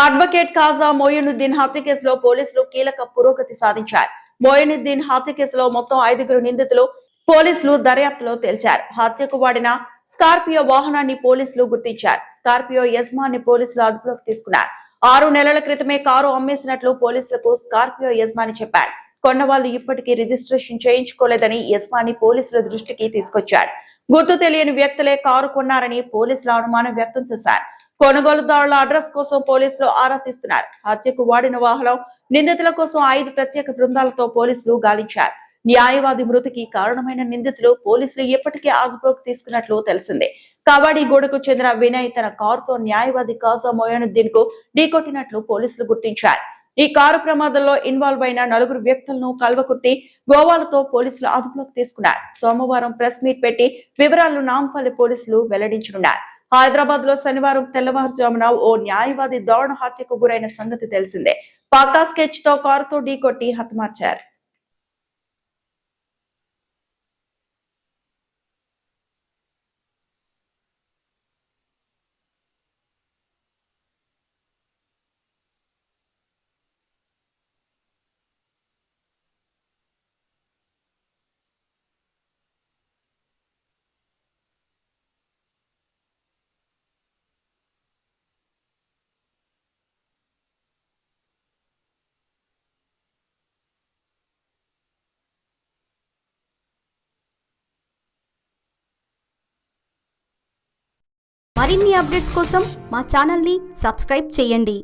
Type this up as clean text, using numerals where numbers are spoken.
Advocate కాజా మోయినుద్దీన్ హత్య కేసులో పోలీసులు కీలక పురోగతి సాధించారు. మోయినుద్దీన్ హత్య కేసులో మొత్తం 5 నిందితులు పోలీసులు దర్యాప్తులో తేల్చారు. హత్యకు వాడిన స్కార్పియో వాహనాన్ని పోలీసులు గుర్తించారు. స్కార్పియో యజమాని పోలీసులు అదుపులోకి తీసుకున్నారు. 6 నెలల క్రితమే కారు అమ్మేసినట్లు పోలీసులకు స్కార్పియో యజమాని చెప్పారు. కొన్నవాళ్లు ఇప్పటికీ రిజిస్ట్రేషన్ చేయించుకోలేదని యజమాని పోలీసుల దృష్టికి తీసుకొచ్చారు. గుర్తు తెలియని వ్యక్తులే కారు కొన్నారని పోలీసులు అనుమానం వ్యక్తం చేశారు. కొనుగోలుదారుల అడ్రస్ కోసం పోలీసులు ఆరా తీస్తున్నారు. హత్యకు వాడిన వాహనం నిందితుల కోసం 5 ప్రత్యేక బృందాలతో పోలీసులు గాలించారు. న్యాయవాది మృతికి కారణమైన నిందితులు పోలీసులు ఇప్పటికే అదుపులోకి తీసుకున్నట్లు తెలిసిందే. కవాడిగూడకు చెందిన వినయ్ తన కారుతో న్యాయవాది కాజా మొయినుద్దీన్ కు ఢీకొట్టినట్లు పోలీసులు గుర్తించారు. ఈ కారు ప్రమాదంలో ఇన్వాల్వ్ అయిన 4 వ్యక్తులను కల్వకుర్తి, గోవాలతో పోలీసులు అదుపులోకి తీసుకున్నారు. సోమవారం ప్రెస్ మీట్ పెట్టి వివరాలను నాంపల్లి పోలీసులు వెల్లడించనున్నారు. హైదరాబాద్ లో శనివారం తెల్లవారుజామున ఓ న్యాయవాది దారుణ హత్యకు గురైన సంగతి తెలిసిందే. పక్కా స్కెచ్ తో కారుతో ఢీకొట్టి హతమార్చారు. మరిన్ని అప్డేట్స్ కోసం మా ఛానల్ని సబ్స్క్రైబ్ చేయండి.